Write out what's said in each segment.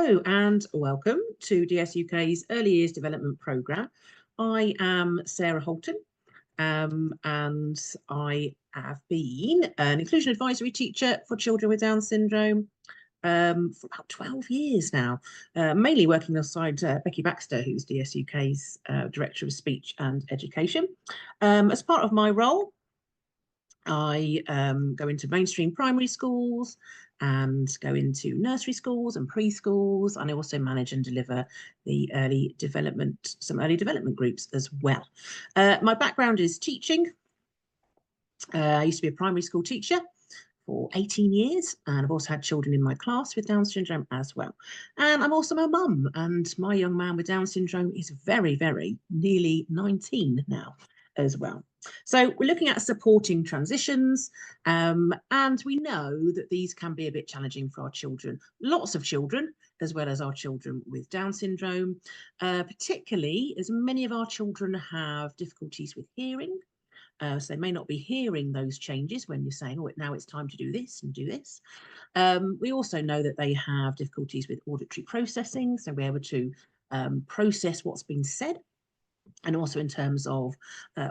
Hello and welcome to DSUK's Early Years Development Programme. I am Sarah Holton and I have been an inclusion advisory teacher for children with Down syndrome for about 12 years now, mainly working alongside Becky Baxter, who's DSUK's Director of Speech and Education. As part of my role, I go into mainstream primary schools and go into nursery schools and preschools, and I also manage and deliver the some early development groups as well. My background is teaching. I used to be a primary school teacher for 18 years, and I've also had children in my class with Down syndrome as well. And I'm also a mum, and my young man with Down syndrome is very, very nearly 19 now as well. So we're looking at supporting transitions, and we know that these can be a bit challenging for our children, lots of children, as well as our children with Down syndrome, particularly as many of our children have difficulties with hearing. So they may not be hearing those changes when you're saying, oh, now it's time to do this and do this. We also know that they have difficulties with auditory processing, so we're able to process what's been said, and also in terms of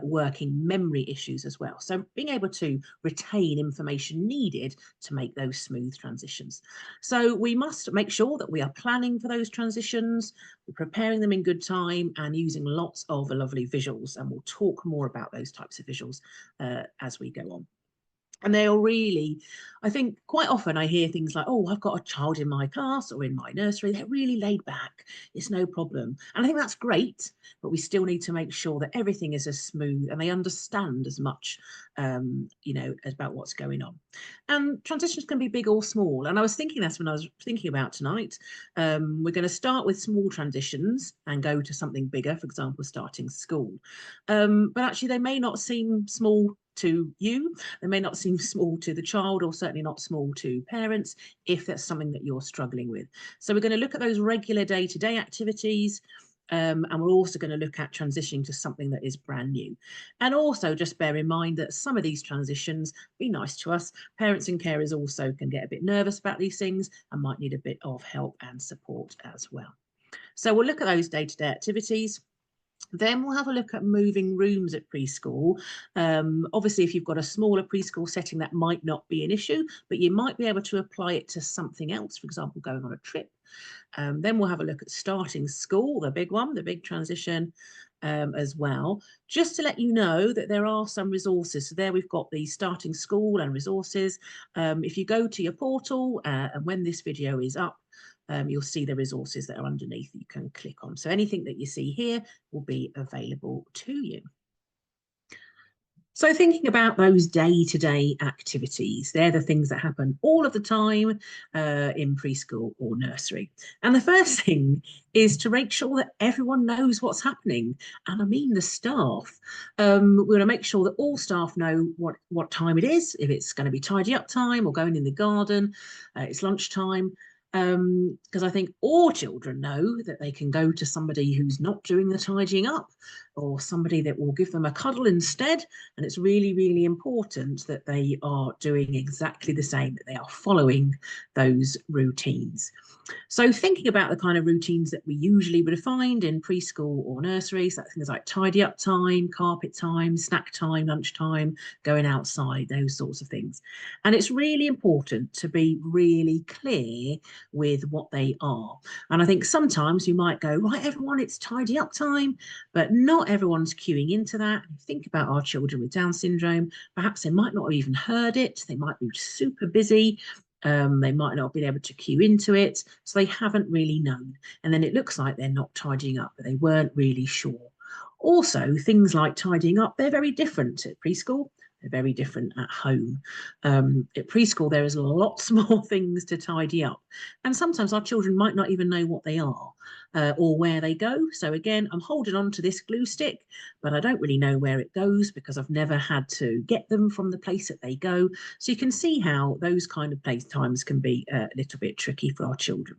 working memory issues as well. So being able to retain information needed to make those smooth transitions. So we must make sure that we are planning for those transitions, we're preparing them in good time and using lots of lovely visuals. And we'll talk more about those types of visuals as we go on. And they'll really, I think quite often I hear things like, oh, I've got a child in my class or in my nursery, they're really laid back, it's no problem. And I think that's great, but we still need to make sure that everything is as smooth and they understand as much, you know, about what's going on. And transitions can be big or small. And I was thinking that's when I was thinking about tonight. We're going to start with small transitions and go to something bigger, for example, starting school. But actually they may not seem small to you, they may not seem small to the child, or certainly not small to parents if that's something that you're struggling with. So we're going to look at those regular day-to-day activities, and we're also going to look at transitioning to something that is brand new. And also just bear in mind that some of these transitions, be nice to us, parents and carers also can get a bit nervous about these things and might need a bit of help and support as well. So we'll look at those day-to-day activities. Then we'll have a look at moving rooms at preschool. Obviously, if you've got a smaller preschool setting, that might not be an issue, but you might be able to apply it to something else, for example, going on a trip. Then we'll have a look at starting school, the big one, the big transition as well, just to let you know that there are some resources. So there we've got the starting school and resources. If you go to your portal and when this video is up, you'll see the resources that are underneath that you can click on. So anything that you see here will be available to you. So thinking about those day-to-day activities, they're the things that happen all of the time in preschool or nursery. And the first thing is to make sure that everyone knows what's happening. And I mean the staff. We're going to make sure that all staff know what time it is, if it's going to be tidy up time or going in the garden, it's lunchtime. Because I think all children know that they can go to somebody who's not doing the tidying up, or somebody that will give them a cuddle instead. And it's really, really important that they are doing exactly the same, that they are following those routines. So thinking about the kind of routines that we usually would find in preschool or nurseries, that's things like tidy up time, carpet time, snack time, lunchtime, going outside, those sorts of things. And it's really important to be really clear with what they are. And I think sometimes you might go, right, everyone, it's tidy up time, but not everyone's queuing into that. Think about our children with Down syndrome. Perhaps they might not have even heard it. They might be super busy. They might not have been able to queue into it, so they haven't really known. And then it looks like they're not tidying up, but they weren't really sure. Also, things like tidying up, they're very different at preschool. They're very different at home. At preschool, there is lots more things to tidy up. And sometimes our children might not even know what they are or where they go. So again, I'm holding on to this glue stick, but I don't really know where it goes because I've never had to get them from the place that they go. So you can see how those kind of playtimes can be a little bit tricky for our children.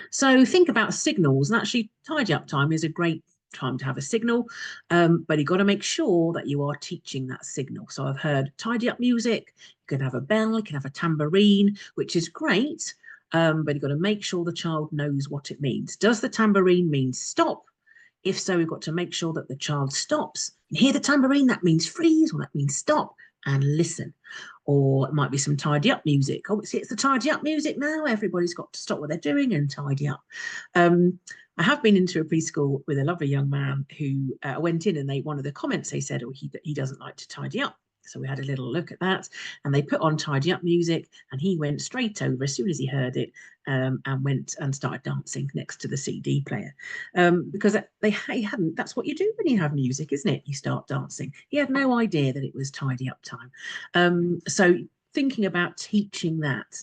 So think about signals, and actually tidy up time is a great time to have a signal, but you've got to make sure that you are teaching that signal. So I've heard tidy up music, you can have a bell, you can have a tambourine, which is great, but you've got to make sure the child knows what it means. Does the tambourine mean stop? If so, we've got to make sure that the child stops and hear the tambourine. That means freeze, or that means stop and listen. Or it might be some tidy up music. Oh, it's the tidy up music now. Everybody's got to stop what they're doing and tidy up. I have been into a preschool with a lovely young man who went in, and one of the comments they said, oh, he doesn't like to tidy up. So we had a little look at that, and they put on tidy up music, and he went straight over as soon as he heard it, and went and started dancing next to the CD player, because he hadn't. That's what you do when you have music, isn't it? You start dancing. He had no idea that it was tidy up time. So thinking about teaching that,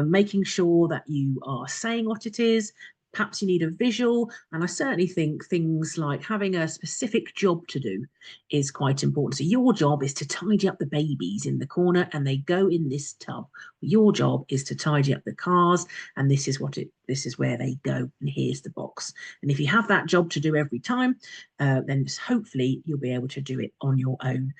making sure that you are saying what it is. Perhaps you need a visual, and I certainly think things like having a specific job to do is quite important. So your job is to tidy up the babies in the corner, and they go in this tub. Your job is to tidy up the cars, and this is where they go, and here's the box. And if you have that job to do every time, then hopefully you'll be able to do it on your own.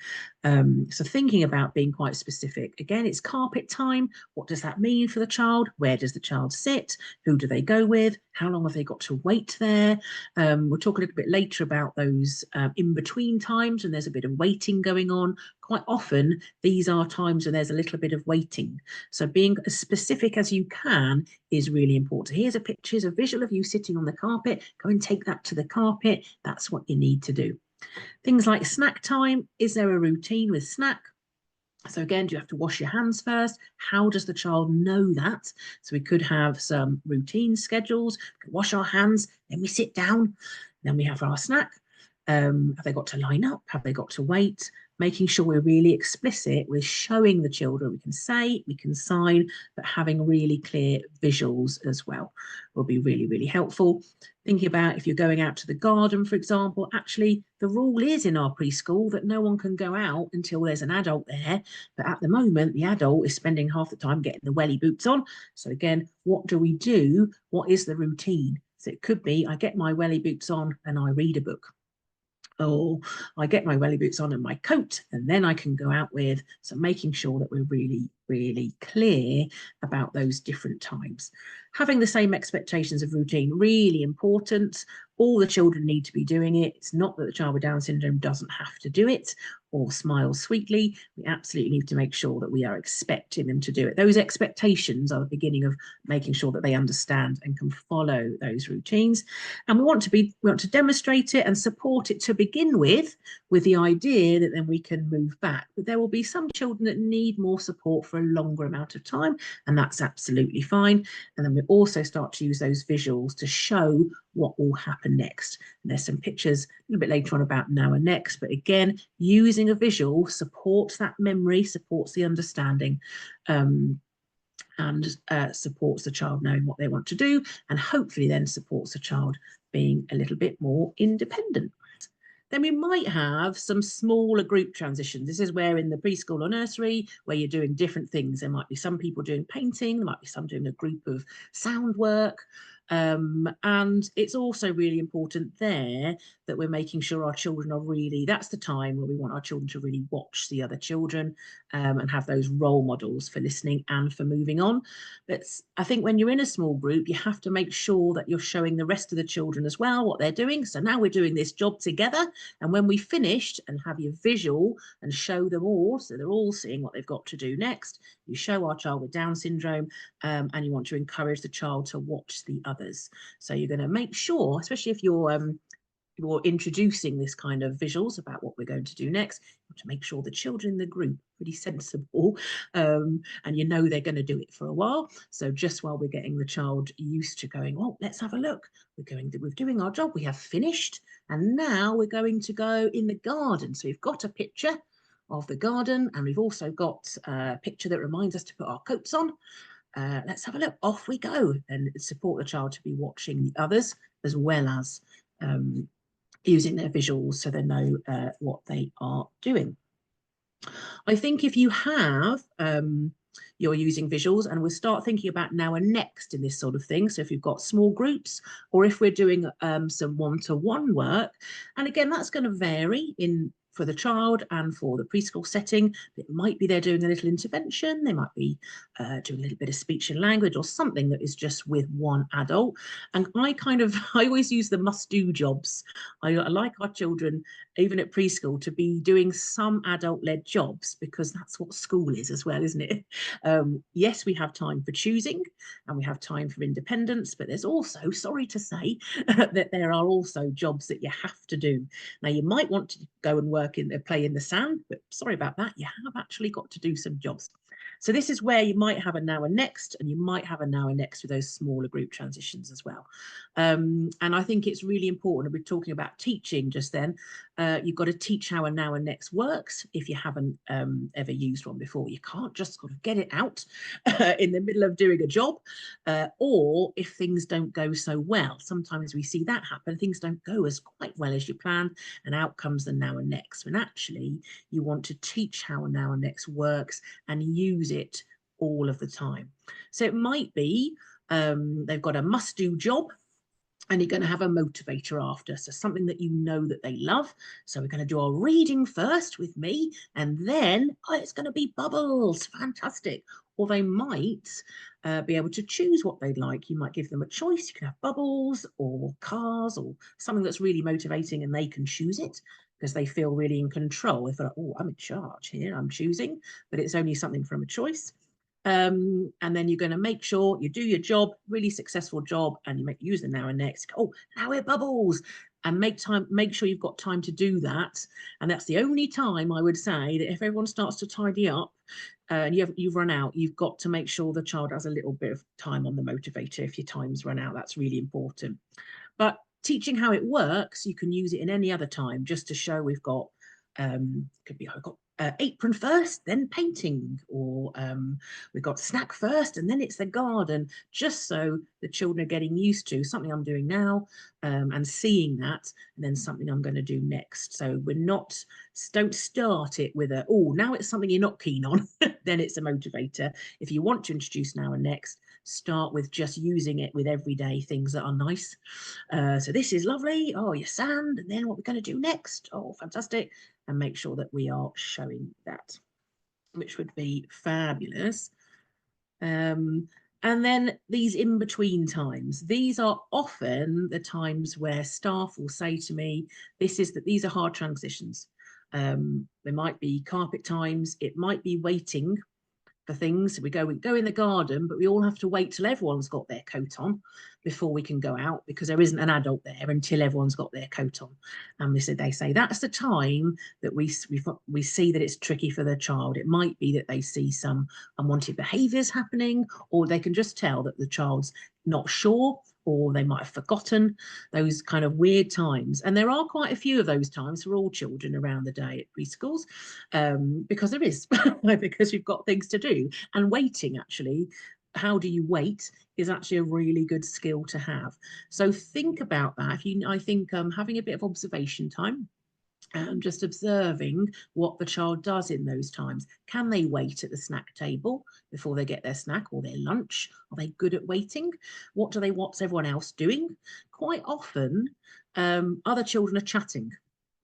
So thinking about being quite specific. Again, it's carpet time. What does that mean for the child? Where does the child sit? Who do they go with? How long have they got to wait there? We'll talk a little bit later about those in-between times when there's a bit of waiting going on. Quite often, these are times when there's a little bit of waiting. So being as specific as you can is really important. Here's a visual of you sitting on the carpet. Go and take that to the carpet. That's what you need to do. Things like snack time. Is there a routine with snack? So again, do you have to wash your hands first? How does the child know that? So we could have some routine schedules. We can wash our hands, then we sit down, then we have our snack. Have they got to line up? Have they got to wait? Making sure we're really explicit with showing the children. We can say, we can sign, but having really clear visuals as well will be really, really helpful. Thinking about if you're going out to the garden, for example, actually the rule is in our preschool that no one can go out until there's an adult there. But at the moment, the adult is spending half the time getting the welly boots on. So again, what do we do? What is the routine? So it could be I get my welly boots on and I read a book. Or I get my welly boots on and my coat, and then I can go out with. So making sure that we're really, really clear about those different times. Having the same expectations of routine, really important. All the children need to be doing it. It's not that the child with Down syndrome doesn't have to do it or smile sweetly. We absolutely need to make sure that we are expecting them to do it. Those expectations are the beginning of making sure that they understand and can follow those routines. And we want to demonstrate it and support it to begin with the idea that then we can move back. But there will be some children that need more support for a longer amount of time, and that's absolutely fine. And then we also start to use those visuals to show what will happen next. And there's some pictures a little bit later on about now and next, but again, using a visual supports that memory, supports the understanding, and supports the child knowing what they want to do, and hopefully then supports the child being a little bit more independent. Then we might have some smaller group transitions. This is where in the preschool or nursery, where you're doing different things. There might be some people doing painting, there might be some doing a group of sound work. And it's also really important there that we're making sure our children are really, that's the time where we want our children to really watch the other children, and have those role models for listening and for moving on. But I think when you're in a small group, you have to make sure that you're showing the rest of the children as well what they're doing. So now we're doing this job together, and when we finished and have your visual and show them all, so they're all seeing what they've got to do next, you show our child with Down syndrome, and you want to encourage the child to watch the others. So you're going to make sure, especially if you're introducing this kind of visuals about what we're going to do next, you want to make sure the children in the group are really sensible, and you know they're going to do it for a while. So just while we're getting the child used to going, oh, let's have a look, we're doing our job, we have finished, and now we're going to go in the garden. So we've got a picture of the garden, and we've also got a picture that reminds us to put our coats on. Let's have a look, off we go, and support the child to be watching the others as well as using their visuals so they know what they are doing. I think if you have, you're using visuals, and we'll start thinking about now and next in this sort of thing. So if you've got small groups, or if we're doing some one-to-one work, and again, that's going to vary for the child and for the preschool setting. It might be they're doing a little intervention, they might be doing a little bit of speech and language or something that is just with one adult. And I always use the must-do jobs. I like our children, even at preschool, to be doing some adult-led jobs, because that's what school is as well, isn't it? Yes, we have time for choosing and we have time for independence, but there's also, sorry to say, that there are also jobs that you have to do. Now, you might want to go and play in the sand, but sorry about that, you have actually got to do some jobs. So this is where you might have a now and next, and you might have a now and next with those smaller group transitions as well. And I think it's really important, we're talking about teaching just then, you've got to teach how a now and next works if you haven't ever used one before. You can't just sort of get it out in the middle of doing a job, or if things don't go so well. Sometimes we see that happen, things don't go as quite well as you planned, and out comes the now and next, when actually you want to teach how a now and next works and use it all of the time. So it might be they've got a must-do job, and you're going to have a motivator after, so something that you know that they love. So we're going to do our reading first with me, and then it's going to be bubbles. Fantastic. Or they might be able to choose what they'd like. You might give them a choice. You can have bubbles or cars or something that's really motivating, and they can choose it because they feel really in control. If they're like, oh, I'm in charge here, I'm choosing, but it's only something from a choice. And then you're going to make sure you do your job, really successful job, and you use the now and next. Oh, now we're bubbles, and make sure you've got time to do that. And that's the only time I would say that if everyone starts to tidy up and you've run out, you've got to make sure the child has a little bit of time on the motivator. If your time's run out, that's really important. But teaching how it works, you can use it in any other time, just to show we've got could be I've got apron first, then painting, or we've got snack first and then it's the garden, just so the children are getting used to something I'm doing now and seeing that, and then something I'm going to do next. So don't start it with now it's something you're not keen on, then it's a motivator. If you want to introduce now and next, start with just using it with everyday things that are nice. So this is lovely. Oh, your sand. And then what we're going to do next. Oh, fantastic. And make sure that we are showing that, which would be fabulous. And then these in-between times, these are often the times where staff will say to me, these are hard transitions. There might be carpet times, it might be waiting for things. We go in the garden, but we all have to wait till everyone's got their coat on before we can go out, because there isn't an adult there until everyone's got their coat on. And they say that's the time that we see that it's tricky for the child. It might be that they see some unwanted behaviours happening, or they can just tell that the child's not sure, or they might have forgotten. Those kind of weird times. And there are quite a few of those times for all children around the day at preschools, because there is, because you've got things to do. And waiting, actually, how do you wait, is actually a really good skill to have. So think about that. I think having a bit of observation time, just observing what the child does in those times. Can they wait at the snack table before they get their snack or their lunch? Are they good at waiting? What's everyone else doing? Quite often, other children are chatting.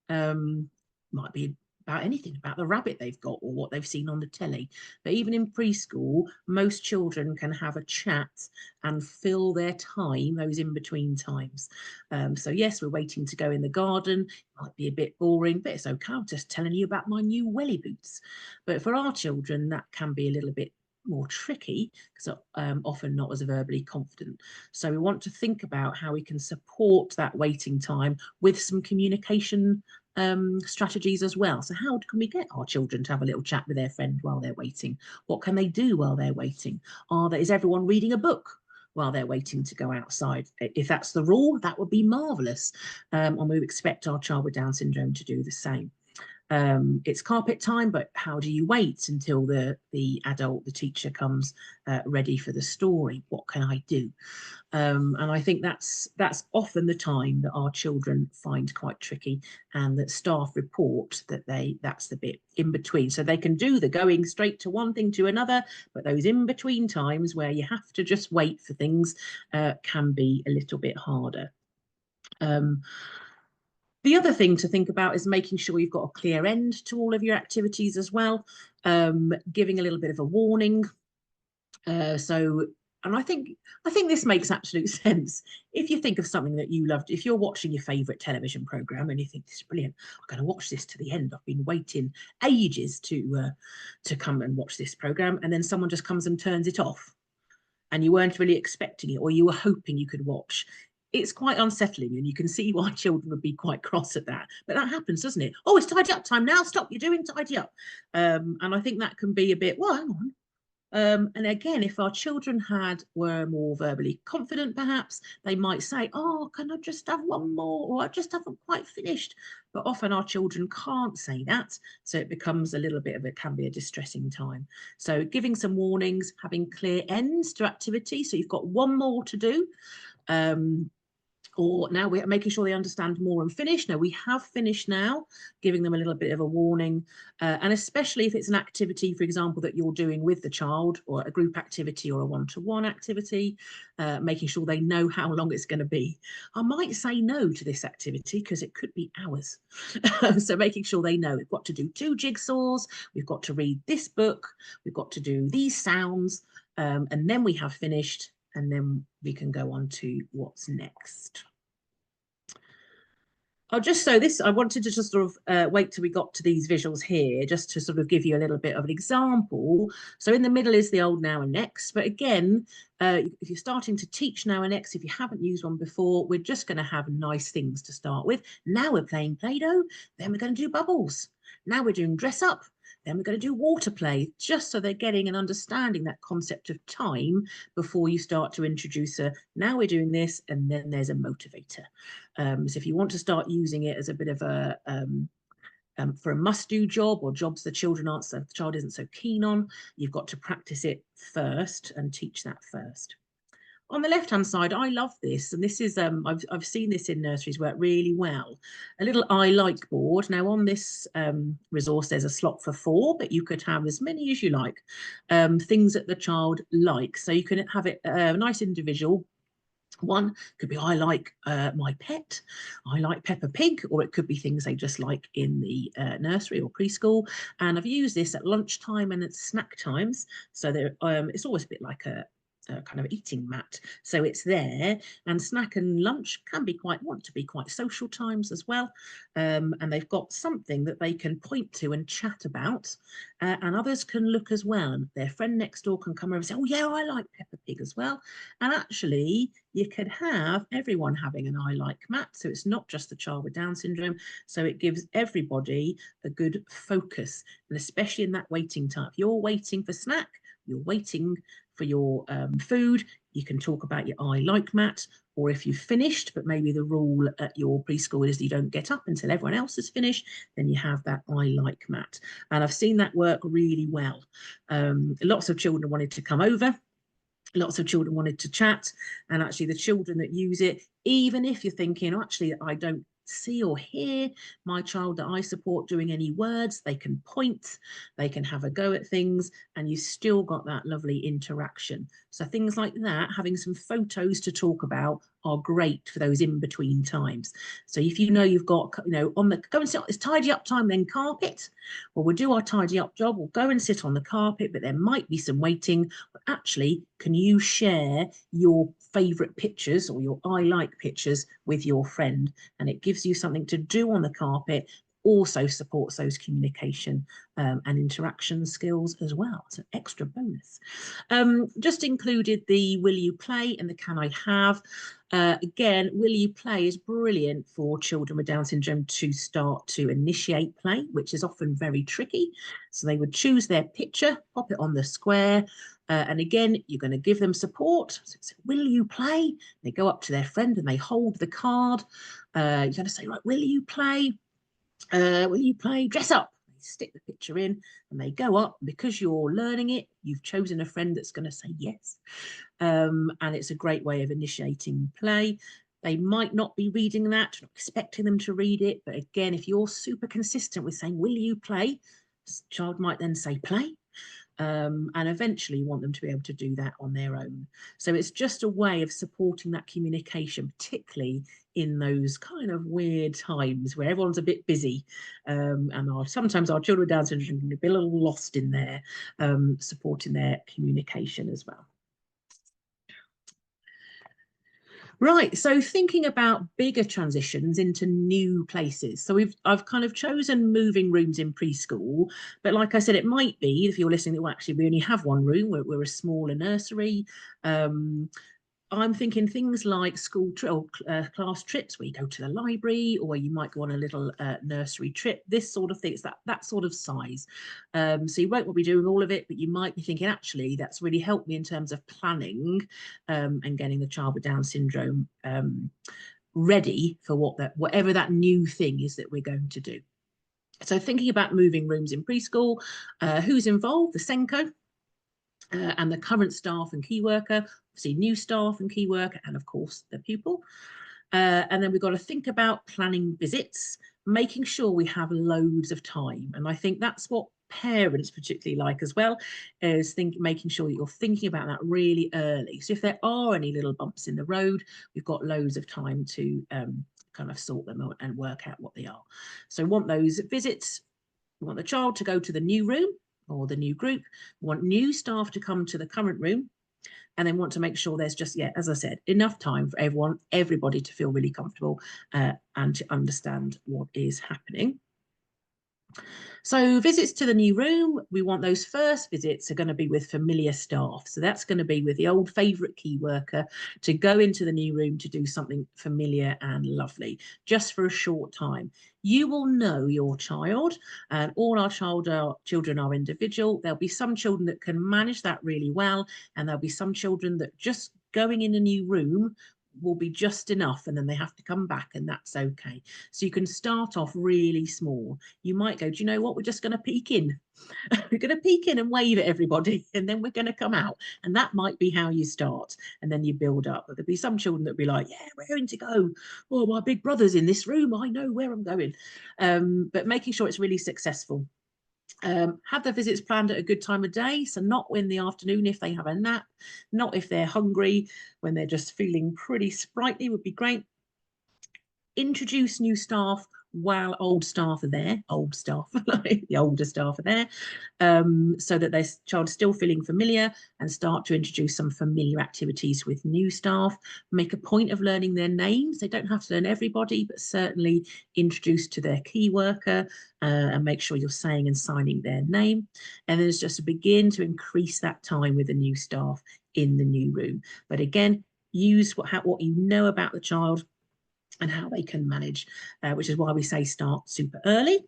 Might be about anything, about the rabbit they've got or what they've seen on the telly. But even in preschool, most children can have a chat and fill their time, those in-between times. So yes, we're waiting to go in the garden. It might be a bit boring, but it's okay. I'm just telling you about my new welly boots. But for our children, that can be a little bit more tricky, because often not as verbally confident. So we want to think about how we can support that waiting time with some communication strategies as well. So how can we get our children to have a little chat with their friend while they're waiting? What can they do while they're waiting? Is everyone reading a book while they're waiting to go outside? If that's the rule, that would be marvellous. And we expect our child with Down syndrome to do the same. It's carpet time, but how do you wait until the teacher comes ready for the story? What can I do? And I think that's often the time that our children find quite tricky, and that staff report that that's the bit in between. So they can do the going straight to one thing to another, but those in between times where you have to just wait for things can be a little bit harder. The other thing to think about is making sure you've got a clear end to all of your activities as well, giving a little bit of a warning. And I think this makes absolute sense. If you think of something that you loved, if you're watching your favourite television programme and you think this is brilliant, I'm going to watch this to the end. I've been waiting ages to come and watch this programme, and then someone just comes and turns it off, and you weren't really expecting it, or you were hoping you could watch. It's quite unsettling, and you can see why children would be quite cross at that. But that happens, doesn't it? Oh, it's tidy up time now. Stop, you're doing tidy up. And I think that can be a bit, well, hang on. And again, if our children were more verbally confident, perhaps they might say, oh, can I just have one more? Or I just haven't quite finished. But often our children can't say that. So it becomes a little bit of, it can be a distressing time. So giving some warnings, having clear ends to activity. So you've got one more to do. Or now we're making sure they understand more and finish. Now we have finished now, giving them a little bit of a warning. And especially if it's an activity, for example, that you're doing with the child, or a group activity or a one-to-one activity, making sure they know how long it's going to be. I might say no to this activity because it could be hours. So making sure they know we've got to do 2 jigsaws, we've got to read this book, we've got to do these sounds, and then we have finished. And then we can go on to what's next. I wanted to just sort of wait till we got to these visuals here, just to sort of give you a little bit of an example. So in the middle is the old now and next. But again, if you're starting to teach now and next, if you haven't used one before, we're just going to have nice things to start with. Now we're playing Play-Doh, then we're going to do bubbles. Now we're doing dress up. Then we're going to do water play, just so they're getting and understanding that concept of time before you start to introduce now we're doing this, and then there's a motivator. So if you want to start using it as a bit of a for a must-do job, or jobs the child isn't so keen on, you've got to practice it first and teach that first. On the left-hand side, I love this, and this is I've seen this in nurseries work really well. A little I like board. Now on this resource, there's a slot for 4, but you could have as many as you like. Things that the child likes, so you can have it a nice individual. One could be I like my pet, I like Peppa Pig, or it could be things they just like in the nursery or preschool. And I've used this at lunchtime and at snack times, so it's always a bit like a kind of eating mat, so it's there. And snack and lunch can be want to be quite social times as well, and they've got something that they can point to and chat about, and others can look as well, and their friend next door can come over and say, oh yeah, I like Peppa Pig as well. And actually you could have everyone having an I like mat, so it's not just the child with Down syndrome, so it gives everybody a good focus. And especially in that waiting time, if you're waiting for snack, you're waiting for your food, you can talk about your I like mat. Or if you've finished, but maybe the rule at your preschool is you don't get up until everyone else has finished, then you have that I like mat. And I've seen that work really well. Lots of children wanted to come over. Lots of children wanted to chat, and actually the children that use it, even if you're thinking, oh, actually, I don't see or hear my child that I support doing any words, they can point, they can have a go at things, and you've still got that lovely interaction. So things like that, having some photos to talk about, are great for those in-between times. So if you know you've got, on the go and sit, it's tidy up time, then carpet. Well, we'll do our tidy up job, we'll go and sit on the carpet, but there might be some waiting. But actually, can you share your favourite pictures or your I like pictures with your friend? And it gives you something to do on the carpet, also supports those communication and interaction skills as well. So extra bonus. Just included the will you play and the can I have. Again, will you play is brilliant for children with Down syndrome to start to initiate play, which is often very tricky. So they would choose their picture, pop it on the square, and again, you're going to give them support. So it's, will you play? They go up to their friend and they hold the card. You're going to say, right, will you play? Will you play dress up? They stick the picture in and they go up. Because you're learning it, you've chosen a friend that's going to say yes. And it's a great way of initiating play. They might not be reading that, not expecting them to read it. But again, if you're super consistent with saying, will you play? The child might then say play. and eventually you want them to be able to do that on their own. So it's just a way of supporting that communication, particularly in those kind of weird times where everyone's a bit busy, and sometimes our children with Down syndrome can be a little lost in there, supporting their communication as well. Right, so thinking about bigger transitions into new places. So I've kind of chosen moving rooms in preschool, but like I said, it might be, if you're listening, that well, actually we only have one room, we're a smaller nursery. I'm thinking things like school class trips where you go to the library, or you might go on a little nursery trip, this sort of thing. It's that sort of size. So you won't be doing all of it, but you might be thinking, actually, that's really helped me in terms of planning and getting the child with Down syndrome ready for whatever that new thing is that we're going to do. So thinking about moving rooms in preschool, who's involved? The SENCO. And the current staff and key worker, obviously new staff and key worker, and of course the pupil. And then we've got to think about planning visits, making sure we have loads of time. And I think that's what parents particularly like as well, is making sure that you're thinking about that really early. So if there are any little bumps in the road, we've got loads of time to kind of sort them out and work out what they are. So we want those visits. We want the child to go to the new room or the new group. We want new staff to come to the current room, and then want to make sure there's just, as I said, enough time for everybody to feel really comfortable and to understand what is happening. So visits to the new room, we want those first visits are going to be with familiar staff. So that's going to be with the old favourite key worker to go into the new room to do something familiar and lovely, just for a short time. You will know your child, and all our children are individual. There'll be some children that can manage that really well, and there'll be some children that just going in a new room will be just enough, and then they have to come back, and that's okay. So you can start off really small. You might go, do you know what, we're just going to peek in. We're going to peek in and wave at everybody, and then we're going to come out. And that might be how you start, and then you build up. But there'll be some children that'll be like, yeah, we're going to go. Oh, my big brother's in this room, I know where I'm going. But making sure it's really successful. Have the visits planned at a good time of day, so not in the afternoon if they have a nap, not if they're hungry, when they're just feeling pretty sprightly would be great. Introduce new staff while old staff are there, the older staff are there, so that their child is still feeling familiar, and start to introduce some familiar activities with new staff. Make a point of learning their names. They don't have to learn everybody, but certainly introduce to their key worker and make sure you're saying and signing their name. And then it's just to begin to increase that time with the new staff in the new room. But again, use what you know about the child and how they can manage, which is why we say start super early.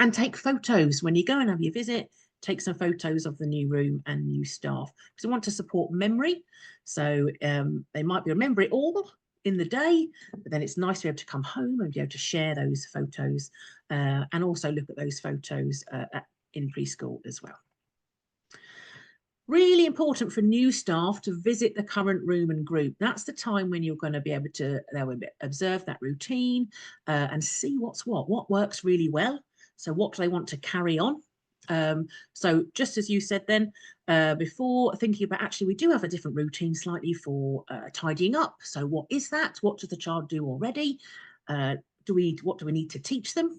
And take photos when you go and have your visit. Take some photos of the new room and new staff, because we want to support memory. So they might remember it all in the day, but then it's nice to be able to come home and be able to share those photos and also look at those photos in preschool as well. Really important for new staff to visit the current room and group. That's the time when you're going to be able to observe that routine and see what works really well. So what do they want to carry on? So just as you said then before, thinking about actually we do have a different routine slightly for tidying up. So what is that? What does the child do already? What do we need to teach them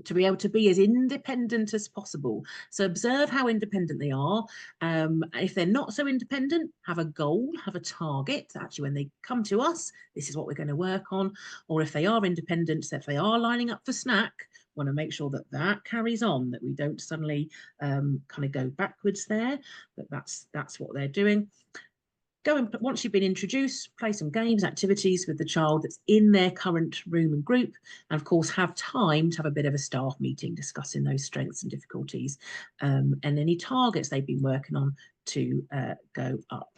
to be able to be as independent as possible? So observe how independent they are. If they're not so independent, have a goal, have a target. Actually, when they come to us, this is what we're going to work on. Or if they are independent, so if they are lining up for snack, want to make sure that that carries on, that we don't suddenly kind of go backwards there, but that's what they're doing. Go and, once you've been introduced, play some games, activities with the child that's in their current room and group, and of course have time to have a bit of a staff meeting discussing those strengths and difficulties and any targets they've been working on to go up.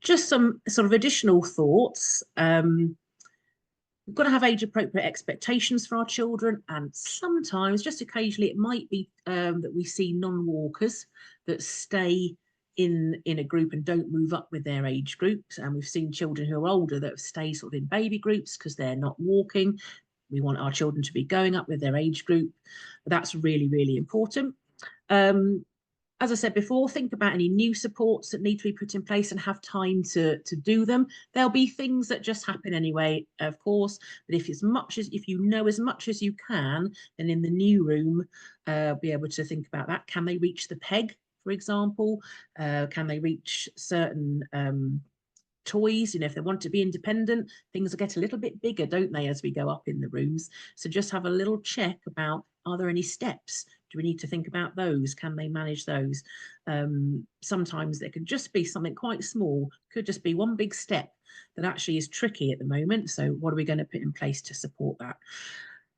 Just some sort of additional thoughts. We've got to have age-appropriate expectations for our children, and sometimes, just occasionally, it might be that we see non-walkers that stay in a group and don't move up with their age groups. And we've seen children who are older that stay sort of in baby groups because they're not walking. We want our children to be going up with their age group. But that's really, really important. As I said before, think about any new supports that need to be put in place and have time to do them. There'll be things that just happen anyway, of course, but if you know as much as you can, then in the new room, be able to think about that. Can they reach the peg, for example? Can they reach certain toys? You know, if they want to be independent, things will get a little bit bigger, don't they, as we go up in the rooms? So just have a little check about, are there any steps? Do we need to think about those? Can they manage those? Sometimes there could just be something quite small, could just be one big step that actually is tricky at the moment. So what are we going to put in place to support that?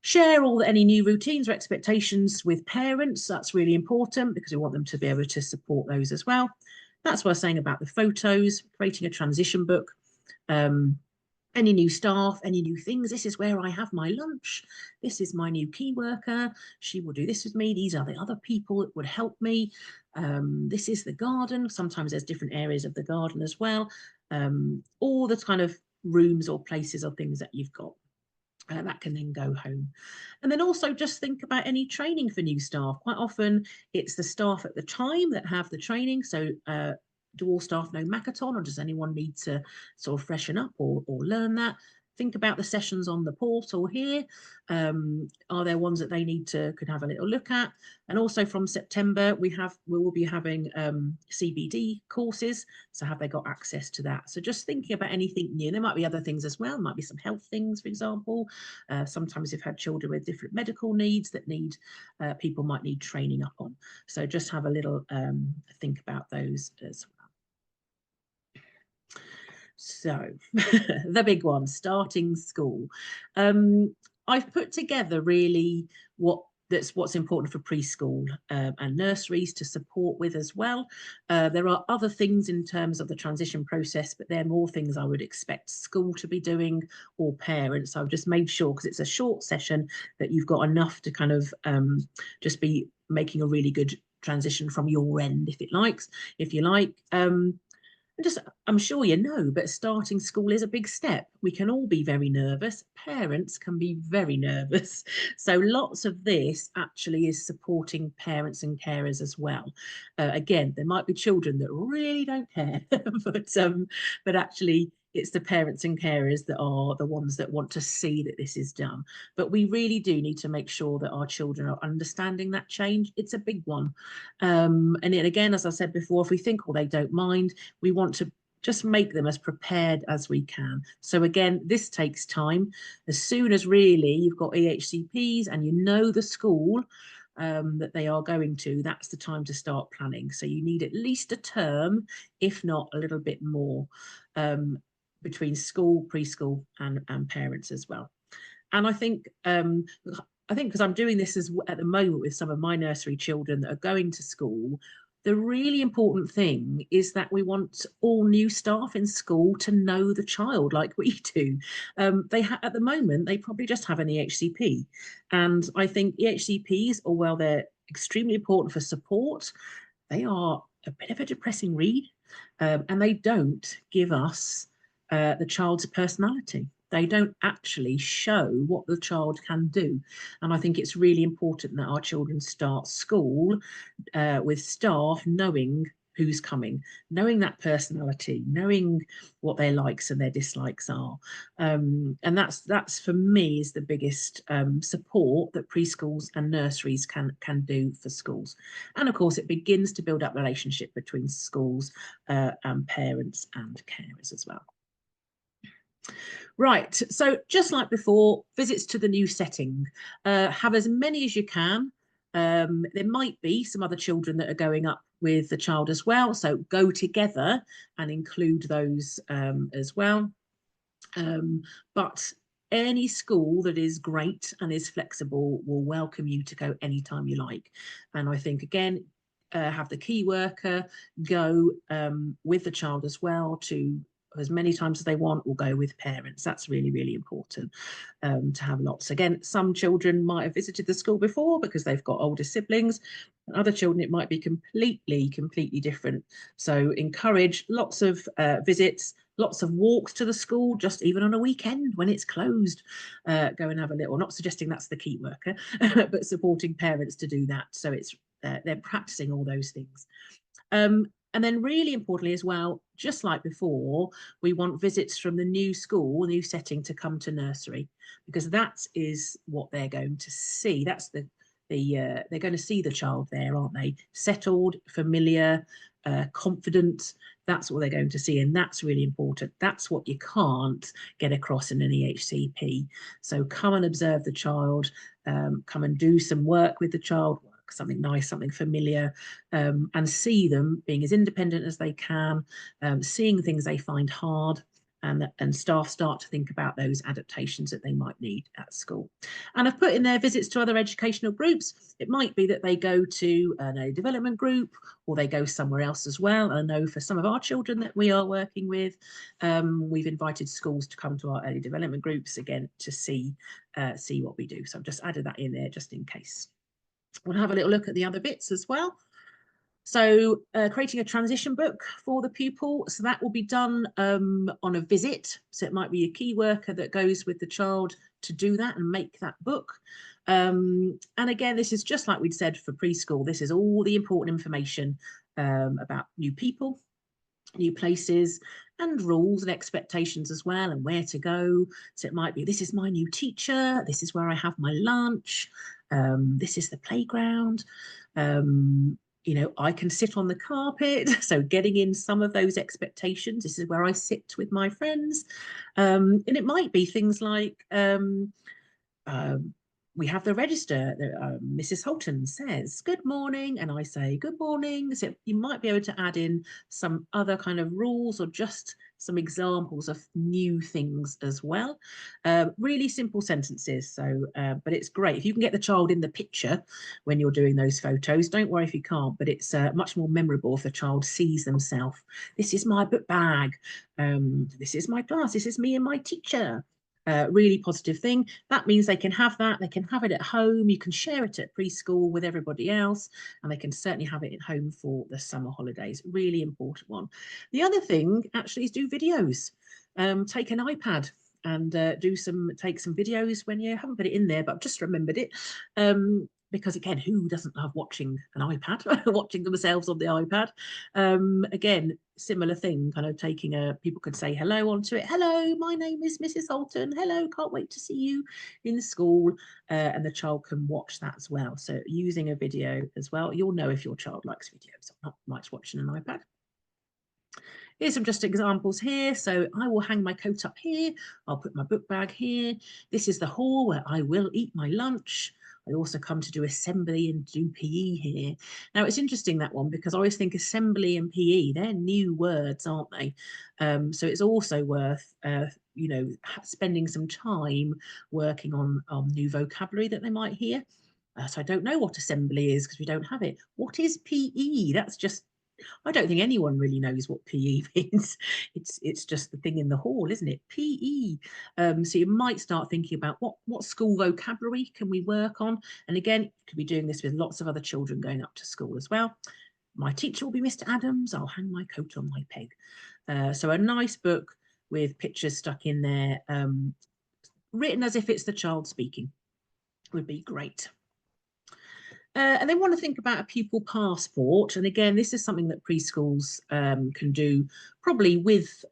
Share any new routines or expectations with parents. That's really important because we want them to be able to support those as well. That's what I was saying about the photos, creating a transition book. Any new staff, any new things. This is where I have my lunch. This is my new key worker. She will do this with me. These are the other people that would help me. This is the garden. Sometimes there's different areas of the garden as well. All the kind of rooms or places or things that you've got. That can then go home. And then also just think about any training for new staff. Quite often it's the staff at the time that have the training. So do all staff know Makaton, or does anyone need to sort of freshen up or learn that? Think about the sessions on the portal here. Are there ones that they could have a little look at? And also from September, we will be having CPD courses. So have they got access to that? So just thinking about anything new. There might be other things as well. Might be some health things, for example. Sometimes you've had children with different medical needs that people might need training up on. So just have a little think about those as well. So the big one, starting school. I've put together really what's important for preschool and nurseries to support with as well. There are other things in terms of the transition process, but they're more things I would expect school to be doing or parents. I've just made sure, because it's a short session, that you've got enough to kind of just be making a really good transition from your end, if you like. I'm sure you know, but starting school is a big step. We can all be very nervous. Parents can be very nervous. So lots of this actually is supporting parents and carers as well. Again, there might be children that really don't care, but actually it's the parents and carers that are the ones that want to see that this is done. But we really do need to make sure that our children are understanding that change. It's a big one. And again, as I said before, if we think, they don't mind, we want to just make them as prepared as we can. So again, this takes time. As soon as really you've got EHCPs and you know the school that they are going to, that's the time to start planning. So you need at least a term, if not a little bit more, between school, preschool and parents as well. And I think because I'm doing this at the moment with some of my nursery children that are going to school, the really important thing is that we want all new staff in school to know the child like we do. At the moment, they probably just have an EHCP. And I think EHCPs, while they're extremely important for support, they are a bit of a depressing read, and they don't give us the child's personality. They don't actually show what the child can do. And I think it's really important that our children start school with staff knowing who's coming, knowing that personality, knowing what their likes and their dislikes are. And that's for me is the biggest support that preschools and nurseries can do for schools. And of course, it begins to build up relationship between schools and parents and carers as well. Right, so just like before, visits to the new setting. Have as many as you can. There might be some other children that are going up with the child as well, so go together and include those as well. But any school that is great and is flexible will welcome you to go anytime you like. And I think, again, have the key worker go with the child as well to as many times as they want, or go with parents. That's really, really important to have lots. Again, some children might have visited the school before because they've got older siblings. And other children, it might be completely different. So encourage lots of visits, lots of walks to the school, just even on a weekend when it's closed. Go and have a little, not suggesting that's the key worker, but supporting parents to do that. So it's they're practicing all those things. And then really importantly as well, just like before, we want visits from the new school, new setting to come to nursery, because that is what they're going to see. That's they're going to see the child there, aren't they? Settled, familiar, confident. That's what they're going to see, and that's really important. That's what you can't get across in an EHCP. So come and observe the child, come and do some work with the child, something nice, something familiar, and see them being as independent as they can, seeing things they find hard, and staff start to think about those adaptations that they might need at school. And I've put in their visits to other educational groups. It might be that they go to an early development group, or they go somewhere else as well. And I know for some of our children that we are working with, we've invited schools to come to our early development groups again to see what we do. So I've just added that in there just in case. We'll have a little look at the other bits as well. So creating a transition book for the pupil. So that will be done on a visit. So it might be a key worker that goes with the child to do that and make that book. And again, this is just like we'd said for preschool. This is all the important information about new people, new places, and rules and expectations as well, and where to go. So it might be, this is my new teacher, this is where I have my lunch, this is the playground, you know, I can sit on the carpet. So getting in some of those expectations, this is where I sit with my friends. And it might be things like, we have the register. Mrs. Holton says, good morning, and I say, good morning. So you might be able to add in some other kind of rules or just some examples of new things as well. Really simple sentences. So, but it's great if you can get the child in the picture when you're doing those photos. Don't worry if you can't, but it's much more memorable if the child sees themselves. This is my book bag. This is my class. This is me and my teacher. Really positive thing. That means they can have that. They can have it at home. You can share it at preschool with everybody else, and they can certainly have it at home for the summer holidays. Really important one. The other thing actually is do videos. Take an iPad and take some videos when you haven't put it in there, but I've just remembered it. Because again, who doesn't love watching an iPad, watching themselves on the iPad? Again, similar thing, kind of taking people could say hello onto it. Hello, my name is Mrs. Holton. Hello, can't wait to see you in the school. And the child can watch that as well. So using a video as well, you'll know if your child likes videos or not likes watching an iPad. Here's some just examples here. So I will hang my coat up here. I'll put my book bag here. This is the hall where I will eat my lunch. I also come to do assembly and do PE here. Now, it's interesting, that one, because I always think assembly and PE, they're new words, aren't they? So it's also worth, you know, spending some time working on new vocabulary that they might hear. So I don't know what assembly is because we don't have it. What is PE? That's just, I don't think anyone really knows what PE means. It's just the thing in the hall, isn't it? PE. So you might start thinking about what school vocabulary can we work on? And again, you could be doing this with lots of other children going up to school as well. My teacher will be Mr. Adams. I'll hang my coat on my peg. So a nice book with pictures stuck in there, written as if it's the child speaking, would be great. And they want to think about a pupil passport. And again, this is something that preschools can do probably with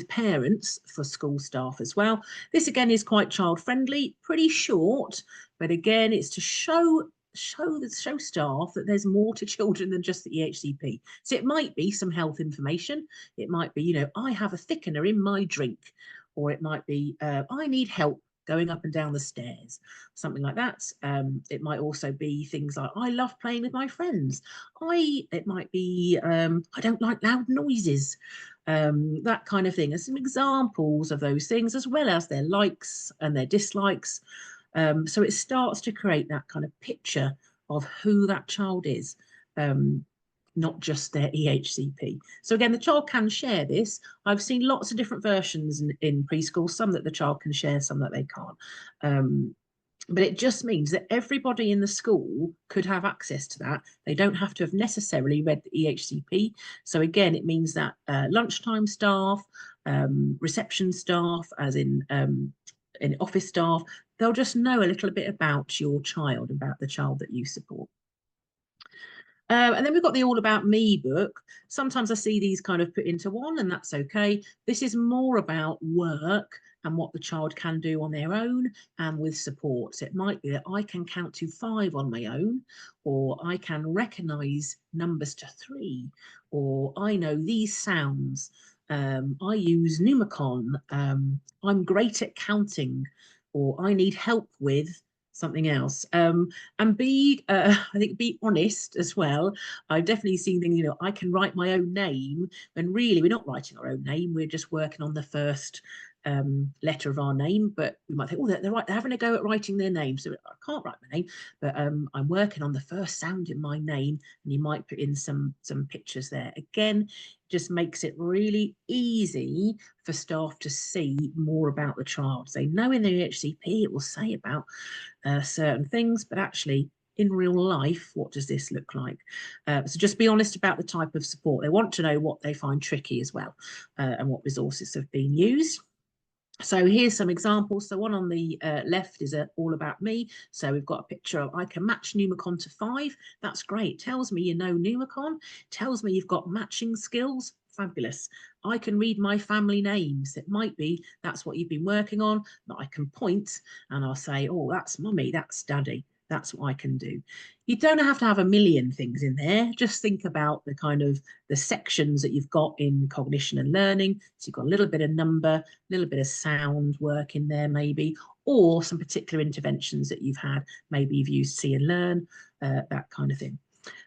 parents for school staff as well. This again is quite child friendly, pretty short, but again, it's to show staff that there's more to children than just the EHCP. So it might be some health information. It might be, you know, I have a thickener in my drink, or it might be I need help going up and down the stairs, something like that. It might also be things like, I love playing with my friends. It might be, I don't like loud noises, that kind of thing. And some examples of those things, as well as their likes and their dislikes. So it starts to create that kind of picture of who that child is. Not just their EHCP. So again, the child can share this. I've seen lots of different versions in preschool, some that the child can share, some that they can't. But it just means that everybody in the school could have access to that. They don't have to have necessarily read the EHCP. So again, it means that lunchtime staff, reception staff, as in office staff, they'll just know a little bit about your child, about the child that you support. And then we've got the All About Me book. Sometimes I see these kind of put into one, and that's okay. This is more about work and what the child can do on their own and with support. So it might be that I can count to 5 on my own, or I can recognise numbers to 3, or I know these sounds. I use Numicon. I'm great at counting, or I need help with something else. And I think be honest as well. I've definitely seen things, I can write my own name when really we're not writing our own name. We're just working on the first letter of our name, but we might think, oh, they're having a go at writing their name, so I can't write my name, but I'm working on the first sound in my name, and you might put in some pictures there. Again, just makes it really easy for staff to see more about the child. They know in the HCP it will say about certain things, but actually in real life, what does this look like? So just be honest about the type of support. They want to know what they find tricky as well, and what resources have been used. So here's some examples. So one on the left is All About Me. So we've got a picture of I can match Numicon to 5. That's great. Tells me you know Numicon. Tells me you've got matching skills. Fabulous. I can read my family names. It might be that's what you've been working on, that I can point and I'll say, oh, that's mummy, that's daddy. That's what I can do. You don't have to have a million things in there. Just think about the kind of the sections that you've got in cognition and learning. So you've got a little bit of number, a little bit of sound work in there maybe, or some particular interventions that you've had. Maybe you've used See and Learn, that kind of thing.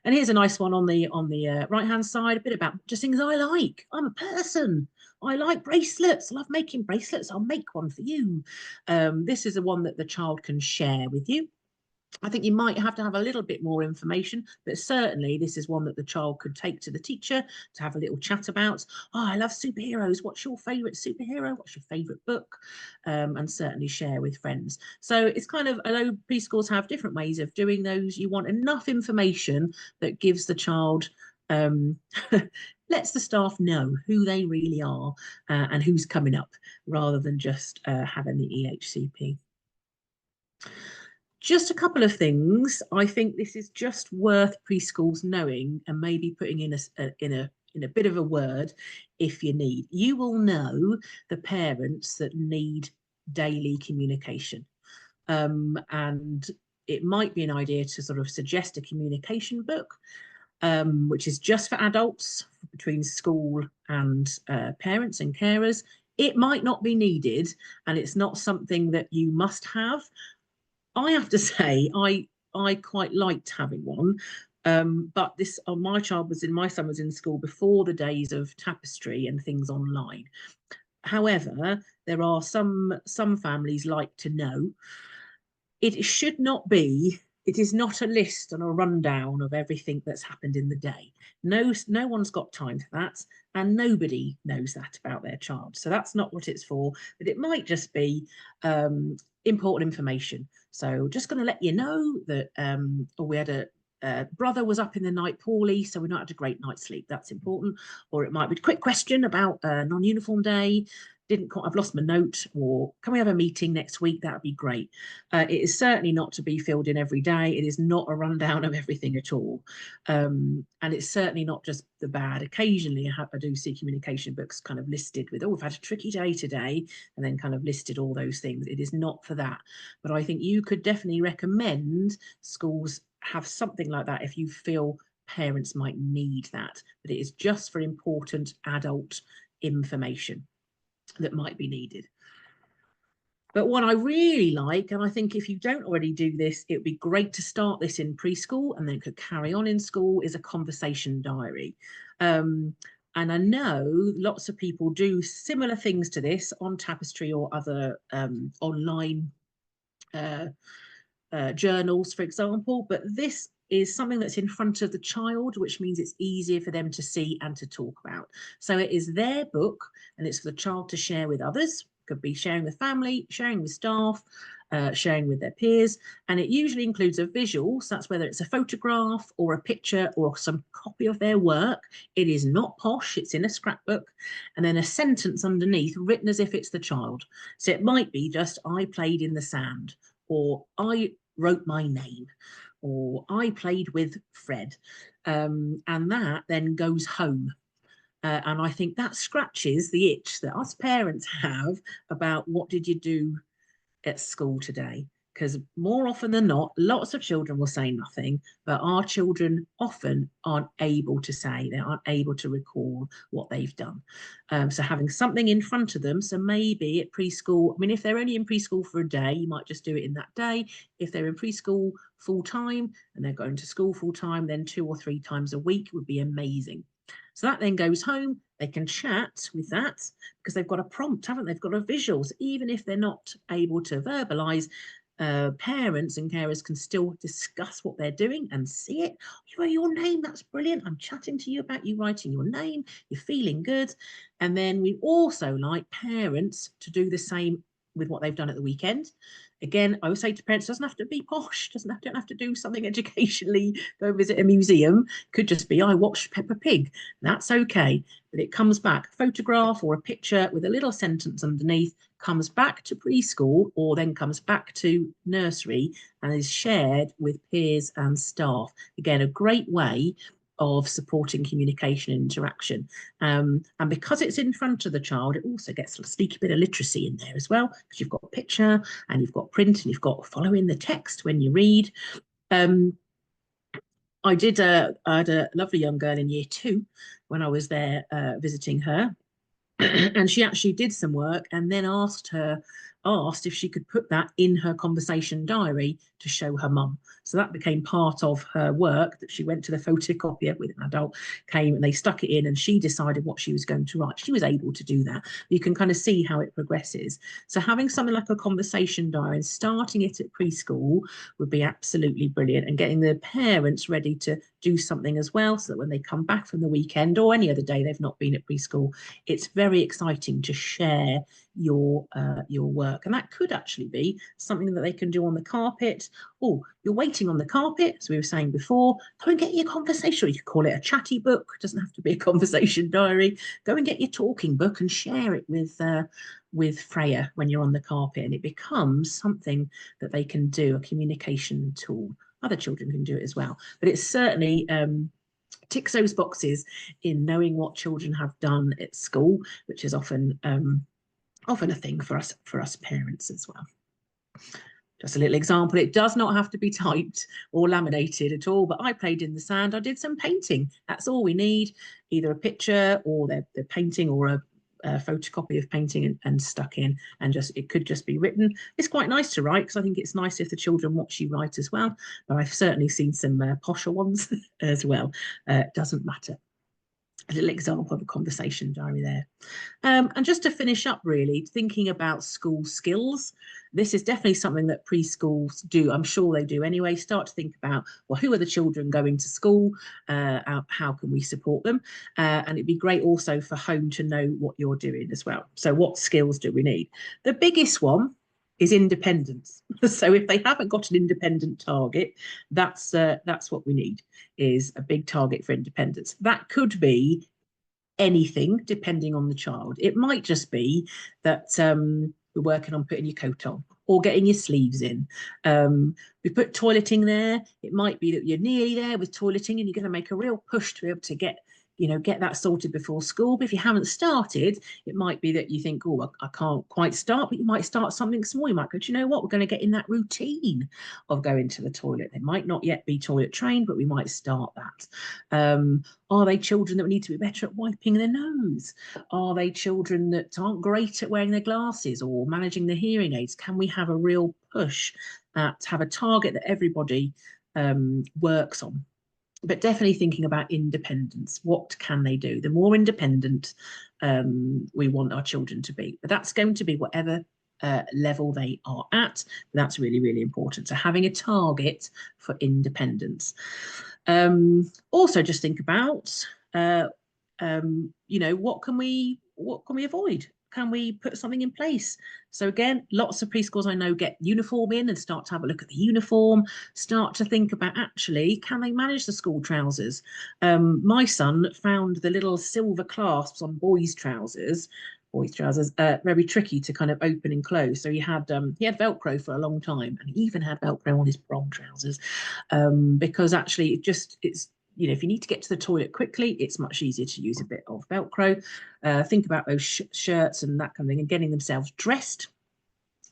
And here's a nice one on the right hand side, a bit about just things I like. I'm a person. I like bracelets. I love making bracelets. I'll make one for you. This is the one that the child can share with you. I think you might have to have a little bit more information, but certainly this is one that the child could take to the teacher to have a little chat about. Oh, I love superheroes. What's your favourite superhero? What's your favourite book? And certainly share with friends. So it's kind of, although preschools have different ways of doing those, you want enough information that gives the child, lets the staff know who they really are and who's coming up, rather than just having the EHCP. Just a couple of things. I think this is just worth preschools knowing and maybe putting in a bit of a word if you need. You will know the parents that need daily communication. And it might be an idea to sort of suggest a communication book, which is just for adults between school and parents and carers. It might not be needed, and it's not something that you must have. I have to say, I quite liked having one, but this my son was in school before the days of Tapestry and things online. However, there are some families like to know. It should not be. It is not a list and a rundown of everything that's happened in the day. No one's got time for that, and nobody knows that about their child. So that's not what it's for. But it might just be important information. So just going to let you know that we had a brother was up in the night poorly, so we not had a great night's sleep. That's important. Or it might be a quick question about non-uniform day. I've lost my note, or can we have a meeting next week? That would be great. It is certainly not to be filled in every day. It is not a rundown of everything at all. And it's certainly not just the bad. Occasionally I do see communication books kind of listed with, oh, we've had a tricky day today, and then kind of listed all those things. It is not for that. But I think you could definitely recommend schools have something like that if you feel parents might need that. But it is just for important adult information that might be needed. But what I really like, and I think if you don't already do this, it would be great to start this in preschool and then could carry on in school, is a conversation diary. And I know lots of people do similar things to this on Tapestry or other online journals, for example, but this is something that's in front of the child, which means it's easier for them to see and to talk about. So it is their book, and it's for the child to share with others. Could be sharing with family, sharing with staff, sharing with their peers, and it usually includes a visual. So that's whether it's a photograph or a picture or some copy of their work. It is not posh, it's in a scrapbook, and then a sentence underneath written as if it's the child. So it might be just, I played in the sand, or I wrote my name, or I played with Fred. And that then goes home. And I think that scratches the itch that us parents have about what did you do at school today? Because more often than not, lots of children will say nothing, but our children often aren't able to say, they aren't able to recall what they've done. So having something in front of them, so maybe at preschool, I mean, if they're only in preschool for a day, you might just do it in that day. If they're in preschool full time and they're going to school full time, then 2 or 3 times a week would be amazing. So that then goes home, they can chat with that because they've got a prompt, haven't they? They've got a visual. So even if they're not able to verbalise, parents and carers can still discuss what they're doing and see it. You wrote your name, that's brilliant. I'm chatting to you about you writing your name, you're feeling good. And then we also like parents to do the same with what they've done at the weekend. Again, I would say to parents, doesn't have to be posh, don't have to do something educationally, go visit a museum. Could just be, I watched Peppa Pig. That's okay. But it comes back, a photograph or a picture with a little sentence underneath, comes back to preschool or then comes back to nursery and is shared with peers and staff. Again, a great way of supporting communication and interaction. And because it's in front of the child, it also gets a sneaky bit of literacy in there as well, because you've got a picture and you've got print and you've got following the text when you read. I had a lovely young girl in year 2 when I was there visiting her. And she actually did some work and then asked if she could put that in her conversation diary to show her mum. So that became part of her work, that she went to the photocopier with an adult, came and they stuck it in and she decided what she was going to write. She was able to do that. You can kind of see how it progresses. So having something like a conversation diary and starting it at preschool would be absolutely brilliant, and getting the parents ready to do something as well, so that when they come back from the weekend or any other day they've not been at preschool, it's very exciting to share your work. And that could actually be something that they can do on the carpet. Oh, you're waiting on the carpet, as we were saying before, go and get your conversation. You could call it a chatty book, it doesn't have to be a conversation diary. Go and get your talking book and share it with Freya when you're on the carpet, and it becomes something that they can do, a communication tool. Other children can do it as well, but it's certainly ticks those boxes in knowing what children have done at school, which is often a thing for us parents as well. Just a little example, it does not have to be typed or laminated at all, but I played in the sand, I did some painting. That's all we need, either a picture or the painting or a photocopy of painting and stuck in, and just it could just be written. It's quite nice to write because I think it's nice if the children watch you write as well, but I've certainly seen some posher ones as well. Doesn't matter. A little example of a conversation diary there. And just to finish up, really, thinking about school skills. This is definitely something that preschools do. I'm sure they do anyway. Start to think about, well, who are the children going to school? How can we support them? And it'd be great also for home to know what you're doing as well. So what skills do we need? The biggest one is independence. So if they haven't got an independent target, that's what we need, is a big target for independence. That could be anything depending on the child. It might just be that we're working on putting your coat on or getting your sleeves in. We put toileting there. It might be that you're nearly there with toileting and you're going to make a real push to be able to get that sorted before school. But if you haven't started, it might be that you think, oh, I can't quite start, but you might start something small. You might go, do you know what? We're going to get in that routine of going to the toilet. They might not yet be toilet trained, but we might start that. Are they children that need to be better at wiping their nose? Are they children that aren't great at wearing their glasses or managing their hearing aids? Can we have a real push at have a target that everybody works on? But definitely thinking about independence. What can they do? The more independent we want our children to be. But that's going to be whatever level they are at. That's really, really important. So having a target for independence. Also just think about, what can we avoid? Can we put something in place? So again, lots of preschools I know get uniform in and start to have a look at the uniform, start to think about, actually, can they manage the school trousers? My son found the little silver clasps on boys' trousers boys' trousers, very tricky to kind of open and close. So he had Velcro for a long time, and he even had Velcro on his prom trousers, because actually it's if you need to get to the toilet quickly, it's much easier to use a bit of Velcro. Think about those shirts and that kind of thing, and getting themselves dressed.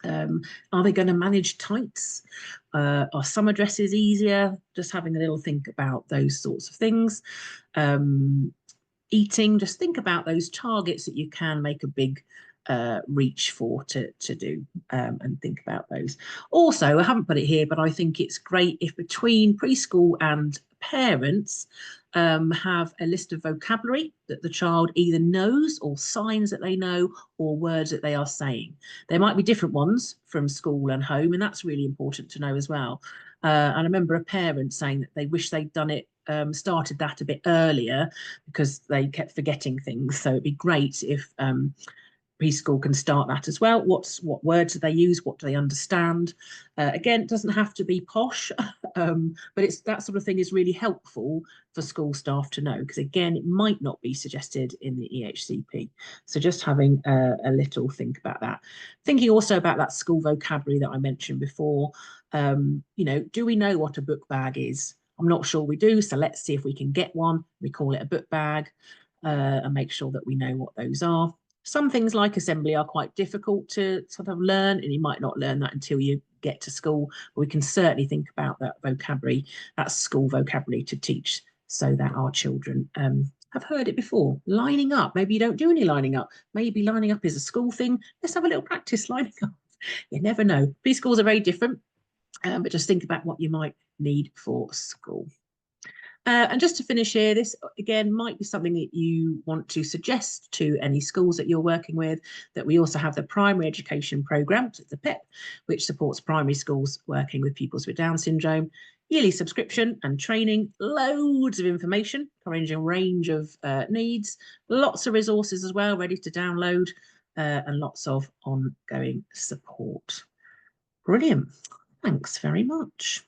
Are they going to manage tights? Are summer dresses easier? Just having a little think about those sorts of things. Eating, just think about those targets that you can make a big reach for to do, and think about those. Also, I haven't put it here, but I think it's great if between preschool and parents have a list of vocabulary that the child either knows, or signs that they know, or words that they are saying. There might be different ones from school and home, and that's really important to know as well. And I remember a parent saying that they wish they'd done it, started that a bit earlier, because they kept forgetting things. So it'd be great if preschool can start that as well. What words do they use? What do they understand? Again, it doesn't have to be posh, but that sort of thing is really helpful for school staff to know, because again, it might not be suggested in the EHCP. So just having a little think about that. Thinking also about that school vocabulary that I mentioned before. Do we know what a book bag is? I'm not sure we do, so let's see if we can get one. We call it a book bag, and make sure that we know what those are. Some things like assembly are quite difficult to sort of learn, and you might not learn that until you get to school. But we can certainly think about that vocabulary, that school vocabulary, to teach, so that our children have heard it before. Lining up, maybe you don't do any lining up. Maybe lining up is a school thing. Let's have a little practice lining up. You never know. Preschools are very different, but just think about what you might need for school. And just to finish here, this again might be something that you want to suggest to any schools that you're working with, that we also have the primary education programme, the PEP, which supports primary schools working with pupils with Down syndrome. Yearly subscription and training, loads of information covering a range of needs, lots of resources as well ready to download, and lots of ongoing support. Brilliant. Thanks very much.